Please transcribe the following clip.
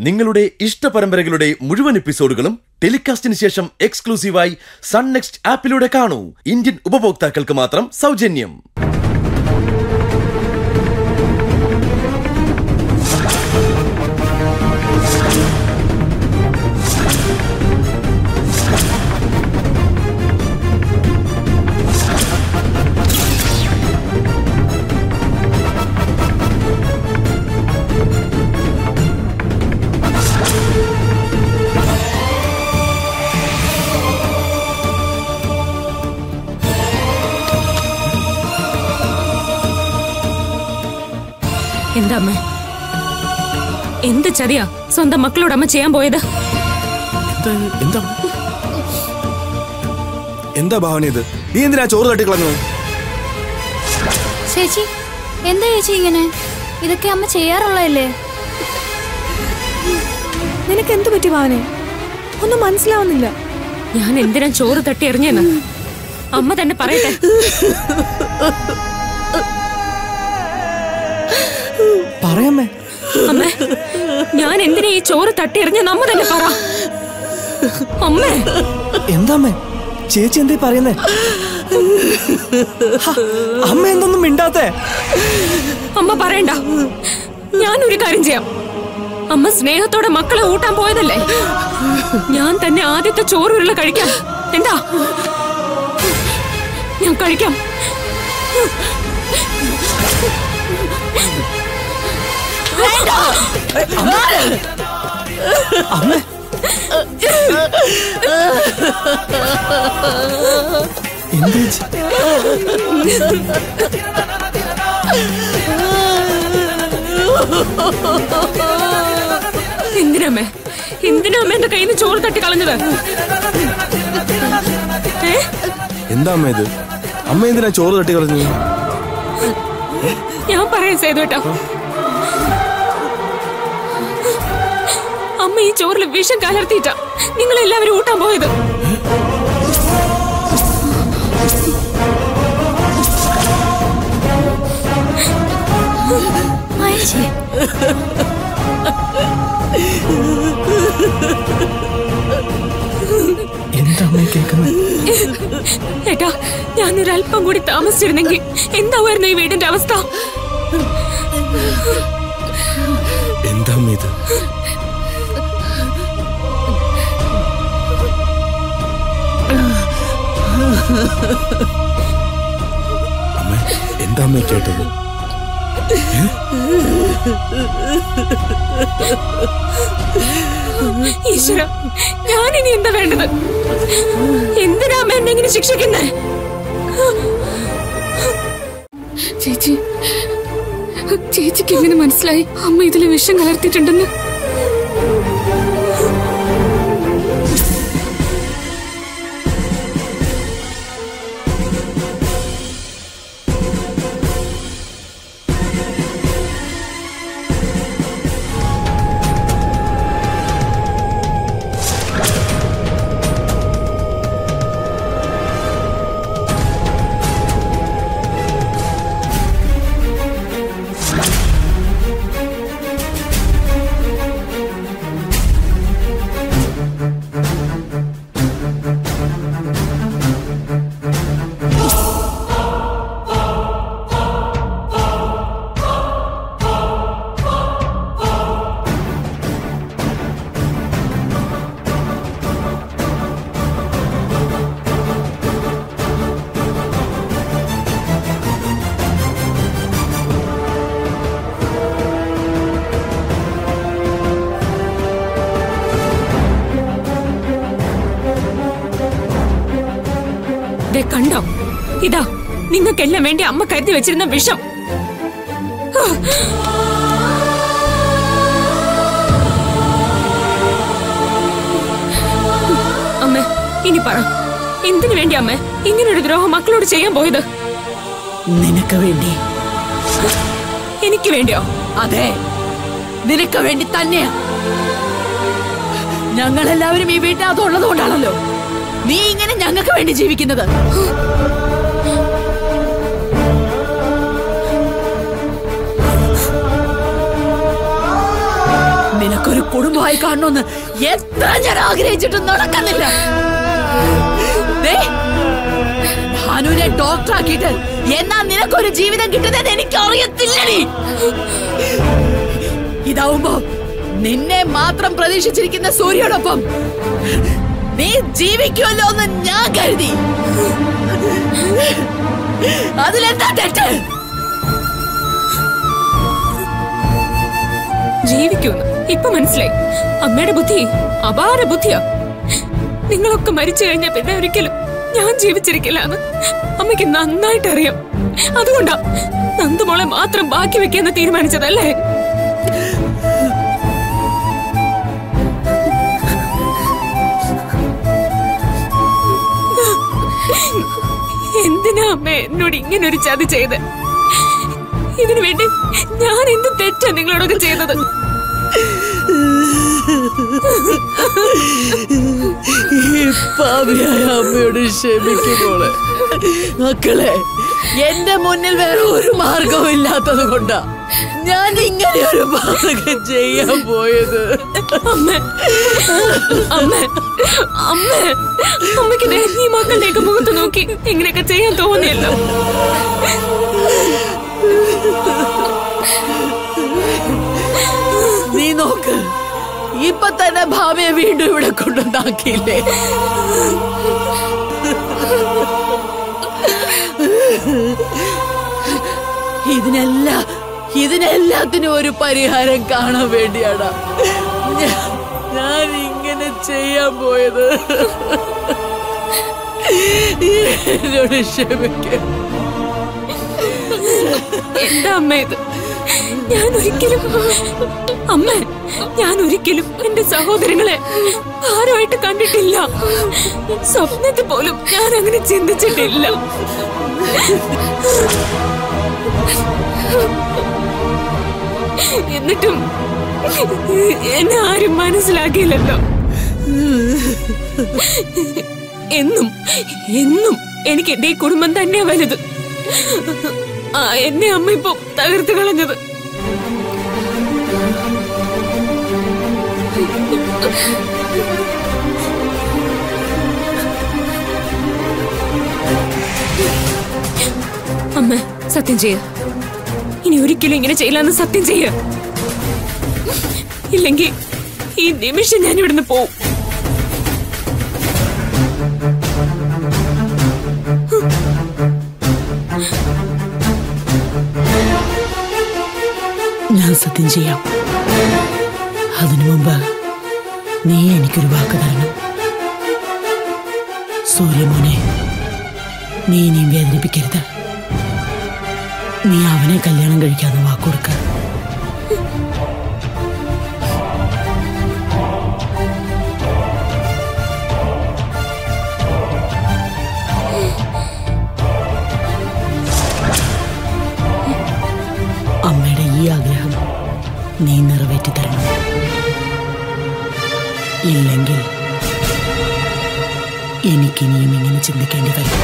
നിങ്ങളുടെ ഇഷ്ട പരമ്പരകളുടെ മുഴുവൻ എപ്പിസോഡുകളും ടെലികാസ്റ്റിന് ശേഷം എക്സ്ക്ലൂസീവായി സൺ നെക്സ്റ്റ് ആപ്പിലൂടെ കാണൂ. ഇന്ത്യൻ ഉപഭോക്താക്കൾക്ക് മാത്രം സൗജന്യം. എന്താ അമ്മ, എന്ത് ചതിയാ സ്വന്തം മക്കളോട് അമ്മ ചെയ്യാൻ പോയത്? എന്താ ഭാവന ഇത്? നീ എന്തിനാ ചോറ് തട്ടിക്കളഞ്ഞത്? ചേച്ചി എന്താ ചേച്ചി ഇങ്ങനെ? ഇതൊക്കെ അമ്മ ചെയ്യാറുള്ളതല്ലേ? നിനക്ക് എന്ത് പറ്റി ഭാവനെ? ഒന്നും മനസ്സിലാവുന്നില്ല. ഞാൻ എന്തിനാ ചോറ് തട്ടി എറിഞ്ഞെന്ന് അമ്മ തന്നെ പറയട്ടെ. പറയാമേ. അമ്മേ, ഞാൻ എന്തിനാ ഈ ചോറ് തട്ടി എറിഞ്ഞെന്ന് അമ്മ തന്നെ പറ. അമ്മേ. എന്താ അമ്മേ ചേച്ചി എന്തേ പറയുന്നേ? അമ്മ എന്തൊന്നും മിണ്ടാത്തേ? അമ്മ പറയണ്ട. ഞാനൊരു കാര്യം ചെയ്യാം. അമ്മ സ്നേഹത്തോടെ മക്കളെ ഊട്ടാൻ പോയതല്ലേ, ഞാൻ തന്നെ ആദ്യത്തെ ചോറുരുള കഴിക്കാം. എന്താ? ഞാൻ കഴിക്കാം. അമ്മേ എന്തിനമ്മേ എന്റെ കയ്യിൽ നിന്ന് ചോറ് തട്ടി കളഞ്ഞത്? എന്താ അമ്മ ഇത്? അമ്മ എന്തിനാ ചോറ് തട്ടി കളഞ്ഞത്? ഞാൻ പറയാൻ സേതുവേട്ടാ, അമ്മ ഈ ചോറിൽ വിഷം കലർത്തിയിട്ടാ നിങ്ങളെല്ലാവരും ഊട്ടാൻ പോയത്. ഏട്ടാ, ഞാനൊരല്പം കൂടി താമസിച്ചിരുന്നെങ്കിൽ എന്താവായിരുന്നു ഈ വീടിന്റെ അവസ്ഥ? എന്താ ഇത്? അമ്മ എന്താ അമ്മ കേട്ടത്? ഈശ്വര, ഞാനിനി എന്താ വേണ്ടത്? എന്തിനാ അമ്മ എന്നെ ഇങ്ങനെ ശിക്ഷിക്കുന്നേ? ചേച്ചിക്ക് എങ്ങനെ മനസ്സിലായി അമ്മ ഇതില് വിഷം കലർത്തിയിട്ടുണ്ടെന്ന്? കണ്ടോ, ഇതാ നിങ്ങൾക്കെല്ലാം വേണ്ടി അമ്മ കരുതി വെച്ചിരുന്ന വിഷം. അമ്മ ഇനി പറ, എന്തിനു വേണ്ടി അമ്മ ഇങ്ങനൊരു ദ്രോഹം മക്കളോട് ചെയ്യാൻ പോയത്? നിനക്ക് വേണ്ടി. എനിക്ക് വേണ്ടിയോ? അതെ, നിനക്ക് വേണ്ടി തന്നെയാ. ഞങ്ങളെല്ലാവരും ഈ വീട്ടിനകത്ത് ഉള്ളത് കൊണ്ടാണല്ലോ നീ ഇങ്ങനെ ഞങ്ങൾക്ക് വേണ്ടി ജീവിക്കുന്നത്. നിനക്കൊരു ഒരു കുടുംബമായി കാണണമെന്ന് എത്ര ഞാൻ ആഗ്രഹിച്ചിട്ടും നടക്കുന്നില്ല. ഭാനുവിനെ ഡോക്ടറാക്കിയിട്ട് എന്നാ നിനക്കൊരു ജീവിതം കിട്ടുന്നത് എനിക്ക് അറിയത്തില്ലടി. ഇതാവുമ്പോ നിന്നെ മാത്രം പ്രതീക്ഷിച്ചിരിക്കുന്ന സൂര്യയോടൊപ്പം നീ ജീവിക്കുമല്ലോ എന്ന് ഞാൻ കരുതി. അതിലെന്താ തെറ്റ്? ജീവിക്കുന്നു ഇപ്പൊ മനസ്സിലായി. അമ്മയുടെ ബുദ്ധി അപാര ബുദ്ധിയാ. നിങ്ങളൊക്കെ മരിച്ചു കഴിഞ്ഞ പിന്നെ ഒരിക്കലും ഞാൻ ജീവിച്ചിരിക്കില്ല എന്ന് അമ്മയ്ക്ക് നന്നായിട്ട് അറിയാം. അതുകൊണ്ടാ നന്ദുമോളെ മാത്രം ബാക്കി വെക്കാന്ന് തീരുമാനിച്ചതല്ലേ? എന്തിനാ അമ്മ എന്നോട് ഇങ്ങനൊരു ചതി ചെയ്ത്? ഇതിനു വേണ്ടി ഞാൻ എന്ത് തെറ്റാ നിങ്ങളോടൊക്കെ ചെയ്തത്? അമ്മയോട് ക്ഷമിക്കുമോളെ. മക്കളെ, എന്റെ മുന്നിൽ വേറെ ഒരു മാർഗവും ഇല്ലാത്തത് കൊണ്ടാ ഞാൻ ഇങ്ങനെ ഒരു പാതകം ചെയ്യാൻ പോയത്. അമ്മയ്ക്ക് ഈ മക്കളുടെയൊക്കെ മുഖത്ത് നോക്കി ഇങ്ങനെയൊക്കെ ചെയ്യാൻ തോന്നിയല്ലോ. നീ നോക്ക്, ഇപ്പൊ തന്നെ ഭാവിയെ വീണ്ടും ഇവിടെ കൊണ്ടുവന്നാക്കിയില്ലേ? ഇതിനെല്ലാത്തിനും ഒരു പരിഹാരം കാണാൻ വേണ്ടിയാണ് ഞാൻ ഇങ്ങനെ ചെയ്യാൻ പോയത്. എന്നോട് ക്ഷമിക്ക. എന്താ അമ്മ ഇത്? ഞാൻ ഒരിക്കലും എന്റെ സഹോദരങ്ങളെ ആരുമായിട്ട് കണ്ടിട്ടില്ല. സ്വപ്നത്തിൽ പോലും ഞാൻ അങ്ങനെ ചിന്തിച്ചിട്ടില്ല. എന്നിട്ടും എന്നെ ആരും മനസ്സിലാക്കിയില്ലല്ലോ. എന്നും എനിക്ക് എന്റെ ഈ കുടുംബം തന്നെയാ വലുത്. എന്നെ അമ്മ ഇപ്പൊ തകർത്ത് കളഞ്ഞത്. അമ്മ സത്യം ചെയ്യ, ഇനി ഒരിക്കലും ഇങ്ങനെ ചെയ്യില്ലെന്ന് സത്യം ചെയ്യ. ഇല്ലെങ്കിൽ ഈ നിമിഷം ഞാൻ ഇവിടുന്ന് പോവും. ഞാൻ സത്യം ചെയ്യാം. അതിനു മുമ്പ് നീ എനിക്കൊരു വാക്ക് തരണം. സൂര്യമോനെ, നീ ഇനിയും വേദനിപ്പിക്കരുത്. നീ അവനെ കല്യാണം കഴിക്കാന്ന് വാക്കുകൊടുക്ക. അമ്മയുടെ ഈ ആഗ്രഹം നീ നിറവേറ്റി തരണം. ഇല്ലെങ്കിൽ എനിക്കിനിയും ഇങ്ങനെ ചിന്തിക്കേണ്ടി വരും.